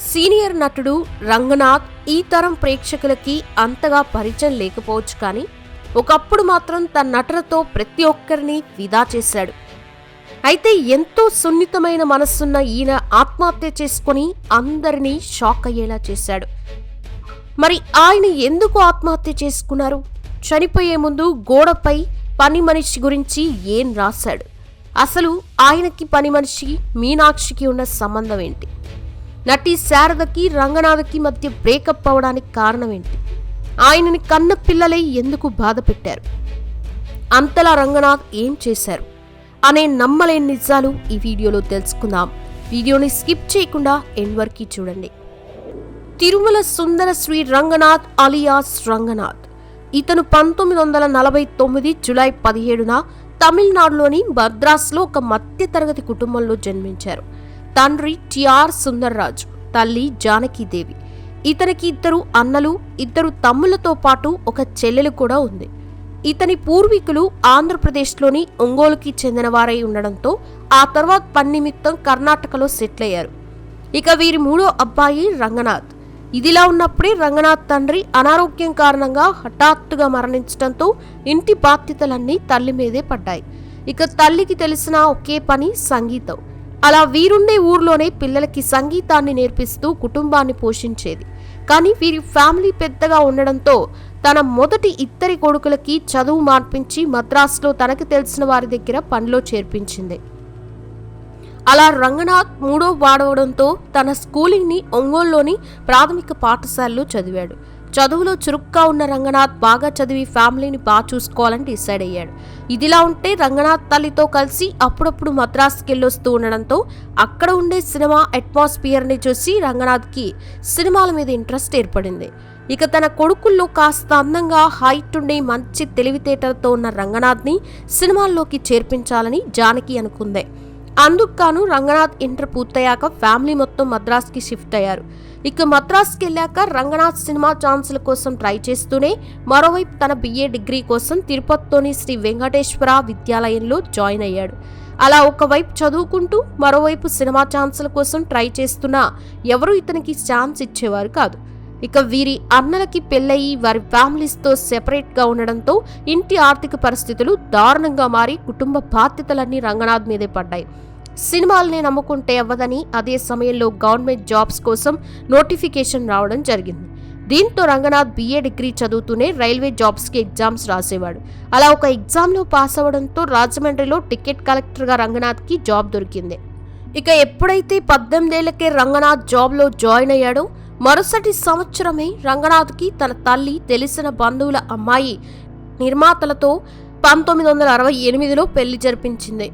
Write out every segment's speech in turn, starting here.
Senior నటుడు రంగనాథ్ ఈ తరం ప్రేక్షకులకి అంతగా పరిచయం లేకపోవచ్చు, కానీ ఒకప్పుడు మాత్రం తన నటనతో ప్రతి ఒక్కరిని ఫిదా చేశాడు. అయితే ఎంతో సున్నితమైన మనస్సున్న ఈయన ఆత్మహత్య చేసుకుని అందరినీ షాక్ అయ్యేలా చేశాడు. మరి ఆయన ఎందుకు ఆత్మహత్య చేసుకున్నారు? చనిపోయే ముందు గోడపై పని మనిషి గురించి ఏం రాశాడు? అసలు ఆయనకి పని మనిషి మీనాక్షికి ఉన్న సంబంధం ఏంటి? నటి శారదకి రంగనాథ్కి మధ్య బ్రేకప్ అవడానికి కారణం ఏంటి? ఆయనని కన్న పిల్లలై ఎందుకు బాధ పెట్టారు? అంతలా రంగనాథ్ ఏం చేశారు అనే నమ్మలేని నిజాలు ఈ వీడియోలో తెలుసుకుందాం. వీడియోని స్కిప్ చేయకుండా ఎండ్ వరకు చూడండి. తిరుమల సుందర శ్రీ రంగనాథ్ అలియాస్ రంగనాథ్. ఇతను 1949 జూలై 17న తమిళనాడులోని మద్రాసులో ఒక మధ్యతరగతి కుటుంబంలో జన్మించారు. తండ్రి టిఆర్ సుందర్రాజు, తల్లి జానకీదేవి. ఇతనికి 2 అన్నలు, 2 తమ్ములతో పాటు ఒక చెల్లెలు కూడా ఉంది. ఇతని పూర్వీకులు ఆంధ్రప్రదేశ్లోని ఒంగోలుకి చెందినవారై ఉండడంతో ఆ తర్వాత పని నిమిత్తం కర్ణాటకలో సెటిల్ అయ్యారు. ఇక వీరి 3వ అబ్బాయి రంగనాథ్. ఇదిలా ఉన్నప్పుడే రంగనాథ్ తండ్రి అనారోగ్యం కారణంగా హఠాత్తుగా మరణించడంతో ఇంటి బాధ్యతలన్నీ తల్లి మీదే పడ్డాయి. ఇక తల్లికి తెలిసిన ఒకే పని సంగీతం. అలా వీరుండే ఊర్లోనే పిల్లలకి సంగీతాన్ని నేర్పిస్తూ కుటుంబాన్ని పోషించేది. కానీ వీరి ఫ్యామిలీ పెద్దగా ఉండడంతో తన మొదటి 2 కొడుకులకి చదువు మార్పించి మద్రాసులో తనకు తెలిసిన వారి దగ్గర పనిలో చేర్పించింది. అలా రంగనాథ్ 3వ వాడవడంతో తన స్కూలింగ్ని ఒంగోలులోని ప్రాథమిక పాఠశాలలో చదివాడు. చదువులో చురుగ్గా ఉన్న రంగనాథ్ బాగా చదివి ఫ్యామిలీని బాగా చూసుకోవాలని డిసైడ్ అయ్యాడు. ఇదిలా ఉంటే రంగనాథ్ తల్లితో కలిసి అప్పుడప్పుడు మద్రాసుకి వెళ్ళొస్తూ ఉండడంతో అక్కడ ఉండే సినిమా అట్మాస్ఫియర్ని చూసి రంగనాథ్కి సినిమాల మీద ఇంట్రెస్ట్ ఏర్పడింది. ఇక తన కొడుకుల్లో కాస్త అందంగా హైట్ ఉండి మంచి తెలివితేటలతో ఉన్న రంగనాథ్ని సినిమాల్లోకి చేర్పించాలని జానకి అనుకుంది. అందుకు రంగనాథ్ ఇంటర్ పూర్తయ్యాక ఫ్యామిలీ మొత్తం మద్రాస్కి షిఫ్ట్ అయ్యారు. ఇక మద్రాస్కి వెళ్ళాక రంగనాథ్ సినిమా ఛాన్సుల కోసం ట్రై చేస్తూనే మరోవైపు తన BA డిగ్రీ కోసం తిరుపతిలోని శ్రీ వెంకటేశ్వర విద్యాలయంలో జాయిన్ అయ్యాడు. అలా ఒకవైపు చదువుకుంటూ మరోవైపు సినిమా ఛాన్సుల కోసం ట్రై చేస్తున్నా ఎవరూ ఇతనికి ఛాన్స్ ఇచ్చేవారు కాదు. ఇక వీరి అన్నలకి పెళ్ళయి వారి ఫ్యామిలీస్తో సెపరేట్గా ఉండడంతో ఇంటి ఆర్థిక పరిస్థితులు దారుణంగా మారి కుటుంబ బాధ్యతలన్నీ రంగనాథ్ మీదే పడ్డాయి. సినిమాలనే నమ్ముకుంటే అవ్వదని అదే సమయంలో గవర్నమెంట్ జాబ్స్ కోసం నోటిఫికేషన్ రావడం జరిగింది. దీంతో రంగనాథ్ BA డిగ్రీ చదువుతూనే రైల్వే జాబ్స్కి ఎగ్జామ్స్ రాసేవాడు. అలా ఒక ఎగ్జామ్లో పాస్ అవ్వడంతో రాజమండ్రిలో టికెట్ కలెక్టర్గా రంగనాథ్కి జాబ్ దొరికింది. ఇక ఎప్పుడైతే 18 ఏళ్లకే రంగనాథ్ జాబ్లో జాయిన్ అయ్యాడో మరుసటి సంవత్సరమే రంగనాథ్కి తన తల్లి తెలిసిన బంధువుల అమ్మాయి నిర్మాతలతో 1968లో పెళ్లి జరిపించింది.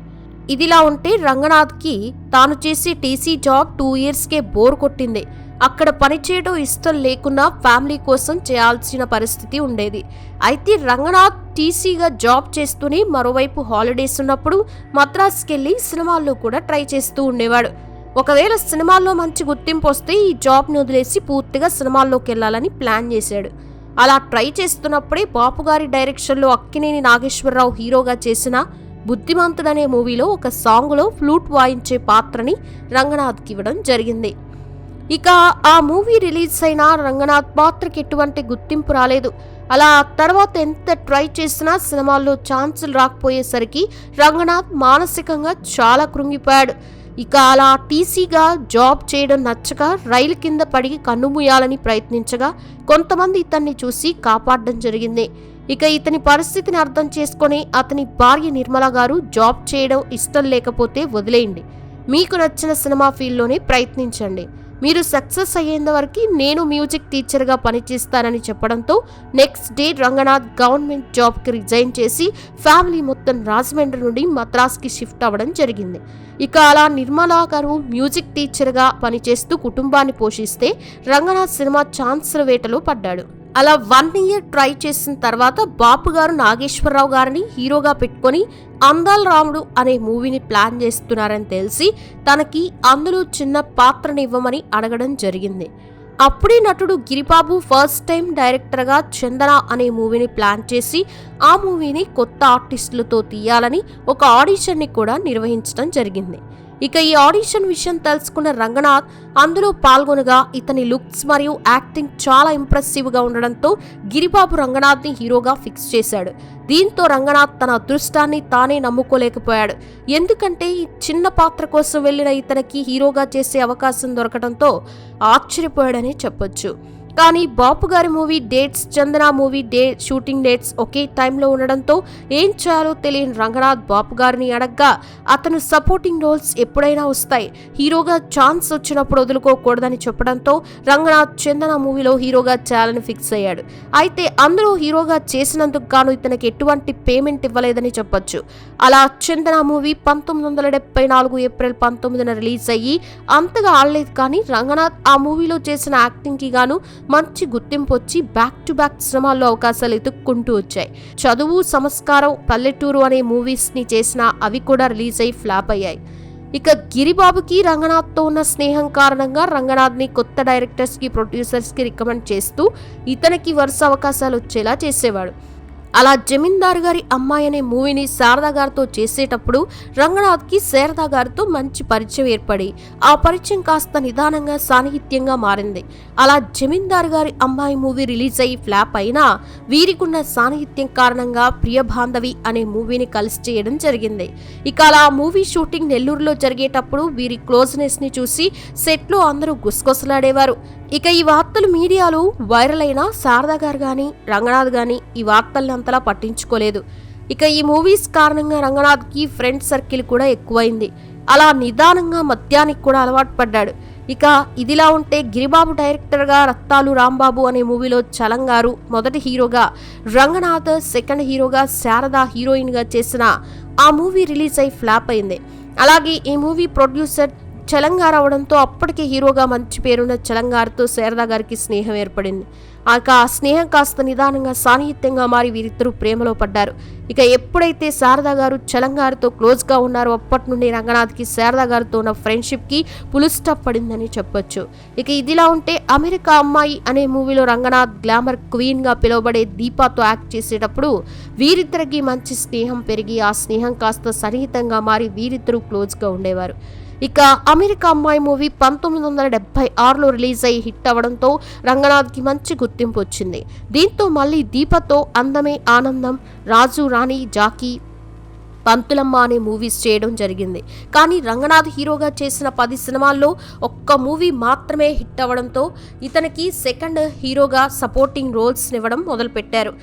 ఇదిలా ఉంటే రంగనాథ్కి తాను చేసే టీసీ జాబ్ 2 ఇయర్స్కే బోర్ కొట్టింది. అక్కడ పనిచేయడం ఇష్టం లేకున్నా ఫ్యామిలీ కోసం చేయాల్సిన పరిస్థితి ఉండేది. అయితే రంగనాథ్ టీసీగా జాబ్ చేస్తూనే మరోవైపు హాలిడేస్ ఉన్నప్పుడు మద్రాసుకి వెళ్ళి సినిమాల్లో కూడా ట్రై చేస్తూ ఉండేవాడు. ఒకవేళ సినిమాల్లో మంచి గుర్తింపు వస్తే ఈ జాబ్ని వదిలేసి పూర్తిగా సినిమాల్లోకి వెళ్ళాలని ప్లాన్ చేశాడు. అలా ట్రై చేస్తున్నప్పుడే బాపుగారి డైరెక్షన్లో అక్కినేని నాగేశ్వరరావు హీరోగా చేసిన బుద్ధిమంతుడనే మూవీలో ఒక సాంగ్లో ఫ్లూట్ వాయించే పాత్రని రంగనాథ్కి ఇవ్వడం జరిగింది. ఇక ఆ మూవీ రిలీజ్ అయినా రంగనాథ్ పాత్రకి ఎటువంటి గుర్తింపు రాలేదు. అలా తర్వాత ఎంత ట్రై చేసినా సినిమాల్లో ఛాన్సులు రాకపోయేసరికి రంగనాథ్ మానసికంగా చాలా కృంగిపోయాడు. ఇక అలా టీసీగా జాబ్ చేయడం నచ్చక రైలు కింద పడి కన్నుమూయాలని ప్రయత్నించగా కొంతమంది ఇతన్ని చూసి కాపాడడం జరిగింది. ఇక ఇతని పరిస్థితిని అర్థం చేసుకొని అతని భార్య నిర్మల గారు జాబ్ చేయడం ఇష్టం లేకపోతే వదిలేయండి, మీకు నచ్చిన సినిమా ఫీల్డ్లోనే ప్రయత్నించండి, మీరు సక్సెస్ అయ్యేంత వరకు నేను మ్యూజిక్ టీచర్గా పనిచేస్తానని చెప్పడంతో నెక్స్ట్ డే రంగనాథ్ గవర్నమెంట్ జాబ్కి రిజైన్ చేసి ఫ్యామిలీ మొత్తం రాజమండ్రి నుండి మద్రాస్కి షిఫ్ట్ అవ్వడం జరిగింది. ఇక అలా నిర్మలా గారు మ్యూజిక్ టీచర్గా పనిచేస్తూ కుటుంబాన్ని పోషిస్తే రంగనాథ్ సినిమా ఛాన్సుల వేటలో పడ్డాడు. అలా 1 ఇయర్ ట్రై చేసిన తర్వాత బాపు గారు నాగేశ్వరరావు గారిని హీరోగా పెట్టుకొని అందాల రాముడు అనే మూవీని ప్లాన్ చేస్తున్నారని తెలిసి తనకి అందులో చిన్న పాత్రనివ్వమని అడగడం జరిగింది. అప్పుడే నటుడు గిరిబాబు ఫస్ట్ టైం డైరెక్టర్గా చందన అనే మూవీని ప్లాన్ చేసి ఆ మూవీని కొత్త ఆర్టిస్టులతో తీయాలని ఒక ఆడిషన్ని కూడా నిర్వహించడం జరిగింది. ఇక ఈ ఆడిషన్ విషయం తెలుసుకున్న రంగనాథ్ అందులో పాల్గొనగా ఇతని లుక్స్ మరియు యాక్టింగ్ చాలా ఇంప్రెసివ్ గా ఉండడంతో గిరిబాబు రంగనాథ్ ని హీరోగా ఫిక్స్ చేశాడు. దీంతో రంగనాథ్ తన అదృష్టాన్ని తానే నమ్ముకోలేకపోయాడు. ఎందుకంటే ఈ చిన్న పాత్ర కోసం వెళ్లిన ఇతనికి హీరోగా చేసే అవకాశం దొరకడంతో ఆశ్చర్యపోయాడని చెప్పొచ్చు. కానీ బాపు గారి మూవీ డేట్స్, చందన మూవీ షూటింగ్ డేట్స్ ఒకే టైంలో ఉండడంతో ఏం చేయాలో తెలియని రంగనాథ్ బాపు గారిని అడగ్గా అతను సపోర్టింగ్ రోల్స్ ఎప్పుడైనా వస్తాయి, హీరోగా ఛాన్స్ వచ్చినప్పుడు వదులుకోకూడదని చెప్పడంతో రంగనాథ్ చందన మూవీలో హీరోగా చేయాలని ఫిక్స్ అయ్యాడు. అయితే అందులో హీరోగా చేసినందుకు గాను ఇతనికి ఎటువంటి పేమెంట్ ఇవ్వలేదని చెప్పొచ్చు. అలా చందన మూవీ 1974 ఏప్రిల్ 19న రిలీజ్ అయ్యి అంతగా ఆడలేదు. కానీ రంగనాథ్ ఆ మూవీలో చేసిన యాక్టింగ్ కి గాను మంచి గుర్తింపు వచ్చి బ్యాక్ టు బ్యాక్ సినిమాల్లో అవకాశాలు ఎత్తుక్కుంటూ వచ్చాయి. చదువు, సంస్కారం, పల్లెటూరు అనే మూవీస్ ని చేసినా అవి కూడా రిలీజ్ అయి ఫ్లాప్ అయ్యాయి. ఇక గిరిబాబుకి రంగనాథ్తో ఉన్న స్నేహం కారణంగా రంగనాథ్ ని కొత్త డైరెక్టర్స్ కి, ప్రొడ్యూసర్స్ కి రికమెండ్ చేస్తూ ఇతనికి వరుస అవకాశాలు వచ్చేలా చేసేవాడు. అలా జమీందారు గారి అమ్మాయి అనే మూవీని శారదా గారితో చేసేటప్పుడు రంగనాథ్కి శారదా గారితో మంచి పరిచయం ఏర్పడి ఆ పరిచయం కాస్త నిదానంగా సాన్నిహిత్యంగా మారింది. అలా జమీందారు గారి అమ్మాయి మూవీ రిలీజ్ అయ్యి ఫ్లాప్ అయినా వీరికున్న సాన్నిహిత్యం కారణంగా ప్రియబాంధవి అనే మూవీని కలిసి చేయడం జరిగింది. ఇక అలా మూవీ షూటింగ్ నెల్లూరులో జరిగేటప్పుడు వీరి క్లోజ్నెస్ ని చూసి సెట్లో అందరూ గుసగుసలాడేవారు. ఇక ఈ వార్తలు మీడియాలో వైరల్ అయిన శారదా గారు గాని రంగనాథ్ గాని ఈ వార్తల్ని అంతలా పట్టించుకోలేదు. ఇక ఈ మూవీస్ కారణంగా రంగనాథ్ కి ఫ్రెండ్ సర్కిల్ కూడా ఎక్కువైంది. అలా నిదానంగా మద్యానికి కూడా అలవాటు పడ్డాడు. ఇక ఇదిలా ఉంటే గిరిబాబు డైరెక్టర్ గా రత్తాలు రాంబాబు అనే మూవీలో చలంగారు మొదటి హీరోగా, రంగనాథ్ సెకండ్ హీరోగా, శారదా హీరోయిన్ గా చేసిన ఆ మూవీ రిలీజ్ అయి ఫ్లాప్ అయింది. అలాగే ఈ మూవీ ప్రొడ్యూసర్ చలంగారు అవడంతో అప్పటికే హీరోగా మంచి పేరున్న చలంగారుతో శారదా గారికి స్నేహం ఏర్పడింది. ఆ స్నేహం కాస్త నిదానంగా సాన్నిహిత్యంగా మారి వీరిద్దరూ ప్రేమలో పడ్డారు. ఇక ఎప్పుడైతే శారదా గారు చలంగారుతో క్లోజ్ గా ఉన్నారో అప్పటి నుండి రంగనాథ్కి శారదా గారితో ఉన్న ఫ్రెండ్షిప్ కి పుల్ స్టాప్ పడిందని చెప్పొచ్చు. ఇక ఇదిలా ఉంటే అమెరికా అమ్మాయి అనే మూవీలో రంగనాథ్ గ్లామర్ క్వీన్ గా పిలువబడే దీపాతో యాక్ట్ చేసేటప్పుడు వీరిద్దరికి మంచి స్నేహం పెరిగి ఆ స్నేహం కాస్త సన్నిహితంగా మారి వీరిద్దరూ క్లోజ్ గా ఉండేవారు. ఇక అమెరికా అమ్మాయి మూవీ 1976లో రిలీజ్ అయ్యి హిట్ అవ్వడంతో రంగనాథ్కి మంచి గుర్తింపు వచ్చింది. దీంతో మళ్ళీ దీపతో అందమే ఆనందం, రాజు రాణి, జాకీ, పంతులమ్మ అనే మూవీస్ చేయడం జరిగింది. కానీ రంగనాథ్ హీరోగా చేసిన 10 సినిమాల్లో ఒక్క మూవీ మాత్రమే హిట్ అవ్వడంతో ఇతనికి సెకండ్ హీరోగా సపోర్టింగ్ రోల్స్ ఇవ్వడం మొదలుపెట్టారు.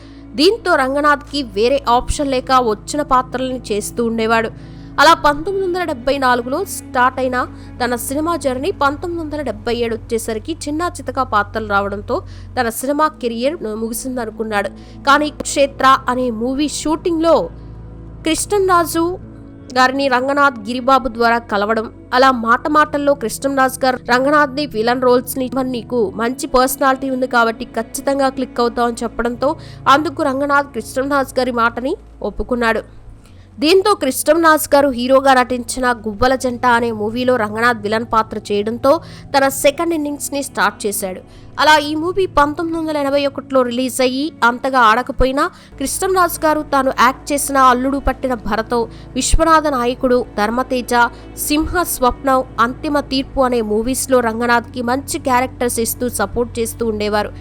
దీంతో రంగనాథ్కి వేరే ఆప్షన్ లేక వచ్చిన పాత్రల్ని చేస్తూ ఉండేవాడు. అలా 1974లో స్టార్ట్ అయిన తన సినిమా జర్నీ 1977 వచ్చేసరికి చిన్న చితక పాత్రలు రావడంతో తన సినిమా కెరియర్ ముగిసిందనుకున్నాడు. కానీ క్షేత్ర అనే మూవీ షూటింగ్లో కృష్ణంరాజు గారిని రంగనాథ్ గిరిబాబు ద్వారా కలవడం, అలా మాటల్లో కృష్ణంరాజు గారు రంగనాథ్ని విలన్ రోల్స్ ని నీకు మంచి పర్సనాలిటీ ఉంది కాబట్టి ఖచ్చితంగా క్లిక్ అవుతామని చెప్పడంతో అందుకు రంగనాథ్ కృష్ణంరాజు గారి మాటని ఒప్పుకున్నాడు. దీంతో కృష్ణంరాజు గారు హీరోగా నటించిన గువ్వల జంట అనే మూవీలో రంగనాథ్ విలన్ పాత్ర చేయడంతో తన సెకండ్ ఇన్నింగ్స్ ని స్టార్ట్ చేశాడు. అలా ఈ మూవీ 1981లో రిలీజ్ అయ్యి అంతగా ఆడకపోయినా కృష్ణంరాజు గారు తాను యాక్ట్ చేసిన అల్లుడు పట్టిన భరతం, విశ్వనాథ నాయకుడు, ధర్మతేజ, సింహ స్వప్నం, అంతిమ తీర్పు అనే మూవీస్లో రంగనాథ్కి మంచి క్యారెక్టర్స్ ఇస్తూ సపోర్ట్ చేస్తూ ఉండేవారు.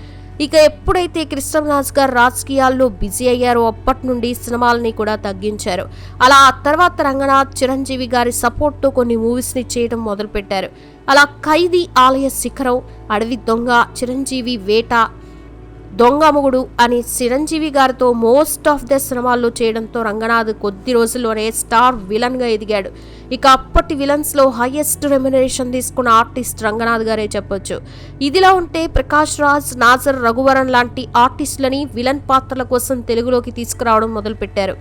ఇక ఎప్పుడైతే కృష్ణంరాజు గారు రాజకీయాల్లో బిజీ అయ్యారో అప్పటి నుండి సినిమాలని కూడా తగ్గించారు. అలా ఆ తర్వాత రంగనాథ్ చిరంజీవి గారి సపోర్ట్తో కొన్ని మూవీస్ని చేయడం మొదలుపెట్టారు. అలా ఖైదీ, ఆలయ శిఖరం, అడవి దొంగ, చిరంజీవి వేట, దొంగముగుడు అని చిరంజీవి గారితో మోస్ట్ ఆఫ్ ద సినిమాల్లో చేయడంతో రంగనాథ్ కొద్ది రోజుల్లోనే స్టార్ విలన్ గా ఎదిగాడు. ఇక అప్పటి విలన్స్ లో హైయెస్ట్ రెమ్యునరేషన్ తీసుకున్న ఆర్టిస్ట్ రంగనాథ్ గారే చెప్పొచ్చు. ఇదిలా ఉంటే ప్రకాష్ రాజ్, నాజర్, రఘువరన్ లాంటి ఆర్టిస్టులని విలన్ పాత్రల కోసం తెలుగులోకి తీసుకురావడం మొదలుపెట్టారు.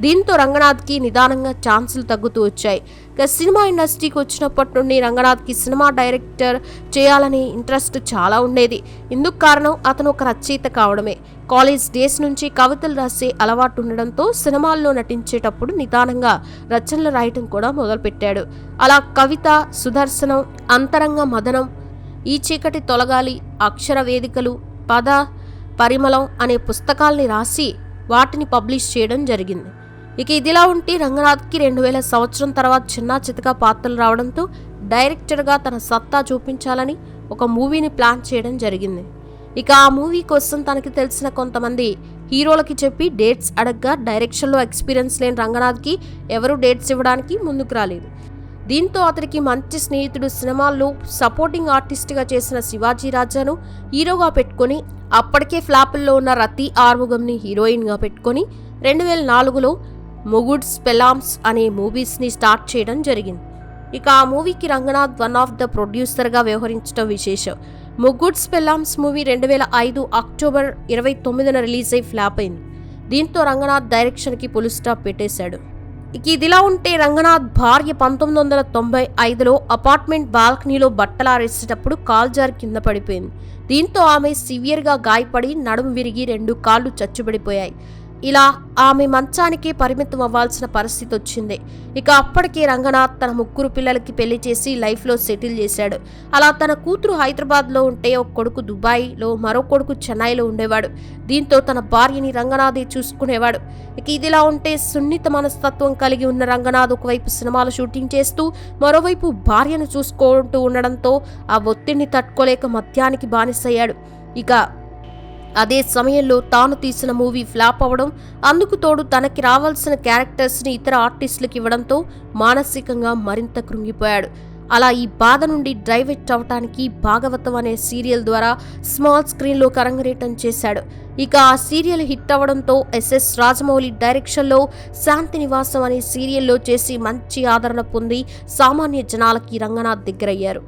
దీంతో రంగనాథ్కి నిదానంగా ఛాన్సులు తగ్గుతూ వచ్చాయి. ఇక సినిమా ఇండస్ట్రీకి వచ్చినప్పటి నుండి రంగనాథ్కి సినిమా డైరెక్టర్ చేయాలనే ఇంట్రెస్ట్ చాలా ఉండేది. ఇందుకు కారణం అతను ఒక రచయిత కావడమే. కాలేజ్ డేస్ నుంచి కవితలు రాసే అలవాటు ఉండడంతో సినిమాల్లో నటించేటప్పుడు నిదానంగా రచనలు రాయటం కూడా మొదలుపెట్టాడు. అలా కవిత, సుదర్శనం, అంతరంగ మదనం, ఈ చీకటి తొలగాలి, అక్షర వేదికలు, పద పరిమళం అనే పుస్తకాల్ని రాసి వాటిని పబ్లిష్ చేయడం జరిగింది. ఇక ఇదిలా ఉంటే రంగనాథ్కి 2000 సంవత్సరం తర్వాత చిన్న చితక పాత్రలు రావడంతో డైరెక్టర్గా తన సత్తా చూపించాలని ఒక మూవీని ప్లాన్ చేయడం జరిగింది. ఇక ఆ మూవీ కోసం తనకి తెలిసిన కొంతమంది హీరోలకి చెప్పి డేట్స్ అడగ్గా డైరెక్షన్లో ఎక్స్పీరియన్స్ లేని రంగనాథ్కి ఎవరూ డేట్స్ ఇవ్వడానికి ముందుకు రాలేదు. దీంతో అతనికి మంచి స్నేహితుడు సినిమాల్లో సపోర్టింగ్ ఆర్టిస్ట్గా చేసిన శివాజీ రాజాను హీరోగా పెట్టుకొని అప్పటికే ఫ్లాపుల్లో ఉన్న రతి ఆర్ముగంని హీరోయిన్గా పెట్టుకొని 2004లో మొగుడ్స్ పెలామ్స్ అనే మూవీస్ని స్టార్ట్ చేయడం జరిగింది. ఇక ఆ మూవీకి రంగనాథ్ వన్ ఆఫ్ ద ప్రొడ్యూసర్గా వ్యవహరించడం విశేషం. మొగుడ్స్ పెలామ్స్ మూవీ 2005 అక్టోబర్ 29న రిలీజ్ అయి ఫ్లాప్ అయింది. దీంతో రంగనాథ్ డైరెక్షన్కి ఫుల్ స్టాప్ పెట్టేశాడు. ఇక ఇదిలా ఉంటే రంగనాథ్ భార్య 1995లో అపార్ట్మెంట్ బాల్కనీలో బట్టలారేసేటప్పుడు కాల్ జారి కింద పడిపోయింది. దీంతో ఆమె సివియర్గా గాయపడి నడుము విరిగి 2 కాళ్ళు చచ్చుబడిపోయాయి. ఇలా ఆమె మంచానికే పరిమితం అవ్వాల్సిన పరిస్థితి వచ్చింది. ఇక అప్పటికే రంగనాథ్ తన 3 పిల్లలకి పెళ్లి చేసి లైఫ్లో సెటిల్ చేశాడు. అలా తన కూతురు హైదరాబాద్లో ఉంటే ఒక కొడుకు దుబాయ్లో, మరో కొడుకు చెన్నైలో ఉండేవాడు. దీంతో తన భార్యని రంగనాథే చూసుకునేవాడు. ఇక ఇదిలా ఉంటే సున్నిత మనస్తత్వం కలిగి ఉన్న రంగనాథ్ ఒకవైపు సినిమాలు షూటింగ్ చేస్తూ మరోవైపు భార్యను చూసుకుంటూ ఉండడంతో ఆ ఒత్తిడిని తట్టుకోలేక మద్యానికి బానిసయ్యాడు. ఇక అదే సమయంలో తాను తీసిన మూవీ ఫ్లాప్ అవ్వడం, అందుకు తోడు తనకి రావాల్సిన క్యారెక్టర్స్ని ఇతర ఆర్టిస్టులకు ఇవ్వడంతో మానసికంగా మరింత కృంగిపోయాడు. అలా ఈ బాధ నుండి డైవర్ట్ అవటానికి భాగవతం అనే సీరియల్ ద్వారా స్మాల్ స్క్రీన్లోకి అరంగేటం చేశాడు. ఇక ఆ సీరియల్ హిట్ అవ్వడంతో ఎస్ఎస్ రాజమౌళి డైరెక్షన్లో శాంతి నివాసం అనే సీరియల్లో చేసి మంచి ఆదరణ పొంది సామాన్య జనాలకి రంగనాథ్ దగ్గరయ్యారు.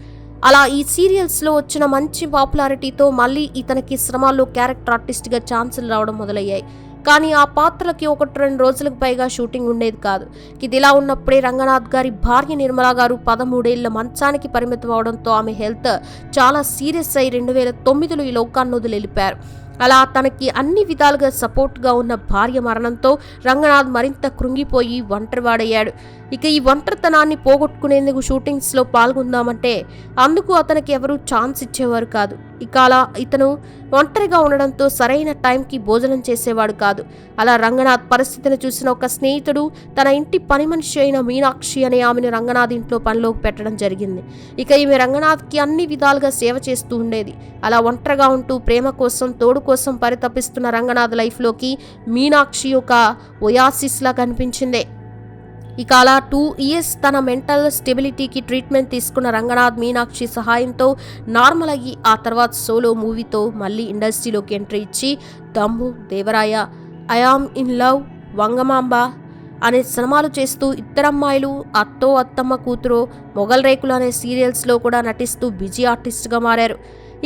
అలా ఈ సీరియల్స్లో వచ్చిన మంచి పాపులారిటీతో మళ్ళీ ఇతనికి సినిమాల్లో క్యారెక్టర్ ఆర్టిస్ట్గా ఛాన్సులు రావడం మొదలయ్యాయి. కానీ ఆ పాత్రలకి 1-2 రోజులకు పైగా షూటింగ్ ఉండేది కాదు. ఇదిలా ఉన్నప్పుడే రంగనాథ్ గారి భార్య నిర్మలా గారు 13 ఏళ్ల మంచానికి పరిమితం అవడంతో ఆమె హెల్త్ చాలా సీరియస్ అయి 2009లో ఈ లోకాన్ని వదిలి వెళ్ళిపోయారు. అలా తనకి అన్ని విధాలుగా సపోర్ట్గా ఉన్న భార్య మరణంతో రంగనాథ్ మరింత కృంగిపోయి ఒంటరివాడయ్యాడు. ఇక ఈ ఒంటరితనాన్ని పోగొట్టుకునేందుకు షూటింగ్స్లో పాల్గొందామంటే అందుకు అతనికి ఎవరూ ఛాన్స్ ఇచ్చేవారు కాదు. ఇక అలా ఇతను ఒంటరిగా ఉండడంతో సరైన టైంకి భోజనం చేసేవాడు కాదు. అలా రంగనాథ్ పరిస్థితిని చూసిన ఒక స్నేహితుడు తన ఇంటి పని మనిషి అయిన మీనాక్షి అనే ఆమెను రంగనాథ్ ఇంట్లో పనిలోకి పెట్టడం జరిగింది. ఇక ఈమె రంగనాథ్కి అన్ని విధాలుగా సేవ చేస్తూ ఉండేది. అలా ఒంటరిగా ఉంటూ ప్రేమ కోసం, తోడు కోసం పరితపిస్తున్న రంగనాథ్ లైఫ్లోకి మీనాక్షి ఒక ఒయాసిస్లా కనిపించింది. ఇక అలా 2 ఇయర్స్ తన మెంటల్ స్టెబిలిటీకి ట్రీట్మెంట్ తీసుకున్న రంగనాథ్ మీనాక్షి సహాయంతో నార్మల్ అయ్యి ఆ తర్వాత సోలో మూవీతో మళ్ళీ ఇండస్ట్రీలోకి ఎంట్రీ ఇచ్చి Dammu, Devaraya, I am in love, Vangamamba అనే సినిమాలు చేస్తూ ఇద్దరమ్మాయిలు, అత్తో అత్తమ్మ కూతురు, మొగల్ రేకులు అనే సీరియల్స్లో కూడా నటిస్తూ బిజీ ఆర్టిస్ట్గా మారారు.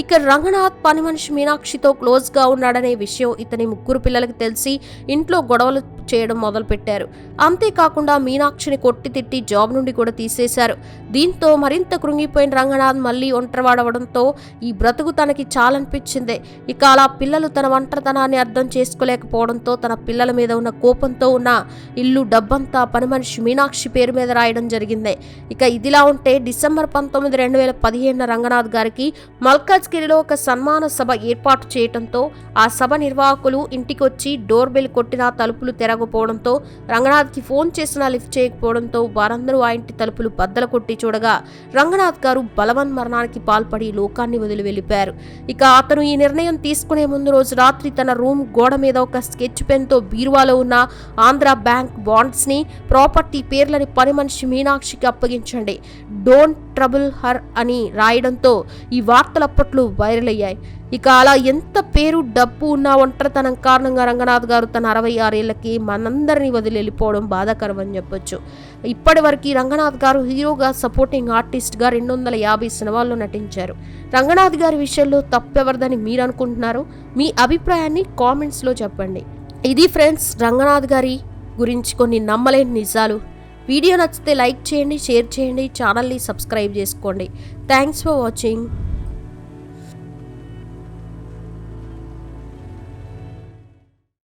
ఇక రంగనాథ్ పని మనిషి మీనాక్షితో క్లోజ్గా ఉన్నాడనే విషయం ఇతని 3 పిల్లలకి తెలిసి ఇంట్లో గొడవలు చేయడం మొదలుపెట్టారు. అంతేకాకుండా మీనాక్షిని కొట్టి తిట్టి జాబ్ నుండి కూడా తీసేశారు. దీంతో మరింత కృంగిపోయిన రంగనాథ్ మళ్ళీ ఒంటరివాడవడంతో ఈ బ్రతుకు తనకి చాలనిపించింది. ఇక అలా పిల్లలు తన ఒంటరితనాన్ని అర్థం చేసుకోలేకపోవడంతో తన పిల్లల మీద ఉన్న కోపంతో ఉన్న ఇల్లు, డబ్బంతా పని మనిషి మీనాక్షి పేరు మీద రాయడం జరిగింది. ఇక ఇదిలా ఉంటే డిసెంబర్ 19, 2015 రంగనాథ్ గారికి మల్కాజ్గిరిలో ఒక సన్మాన సభ ఏర్పాటు చేయడంతో ఆ సభ నిర్వాహకులు ఇంటికొచ్చి డోర్ బెల్ కొట్టినా తలుపులు తెరగపోవడంతో రంగనాథ్కి ఫోన్ చేసినా లిఫ్ట్ చేయకపోవడంతో వారందరూ ఆ ఇంటి తలుపులు బద్దలు కొట్టి చూడగా రంగనాథ్ గారు బలవన్ మరణానికి పాల్పడి లోకాన్ని వదిలి వెళ్ళిపోయారు. ఇక అతను ఈ నిర్ణయం తీసుకునే ముందు రోజు రాత్రి తన రూమ్ గోడ మీద ఒక స్కెచ్ పెన్తో బీరువాలో ఉన్న ఆంధ్ర బ్యాంక్ బాండ్స్ని, ప్రాపర్టీ పేర్లని పని మనిషి మీనాక్షికి అప్పగించండి, డోంట్ ట్రబుల్ హర్ అని రాయడంతో ఈ వార్తలు అప్పట్లో వైరల్ అయ్యాయి. ఇక అలా ఎంత పేరు, డబ్బు ఉన్న ఒంటరితనం కారణంగా రంగనాథ్ గారు తన 66 ఏళ్లకి మనందరినీ వదిలి వెళ్ళిపోవడం బాధాకరం అని చెప్పొచ్చు. ఇప్పటి వరకు రంగనాథ్ గారు హీరోగా, సపోర్టింగ్ ఆర్టిస్ట్గా 250 సినిమాల్లో నటించారు. రంగనాథ్ గారి విషయంలో తప్పెవరిదని మీరు అనుకుంటున్నారు? మీ అభిప్రాయాన్ని కామెంట్స్లో చెప్పండి. ఇది ఫ్రెండ్స్ రంగనాథ్ గారి గురించి కొన్ని నమ్మలేని నిజాలు. వీడియో నచ్చితే లైక్ చేయండి, షేర్ చేయండి, ఛానల్ని సబ్స్క్రైబ్ చేసుకోండి. Thanks for watching.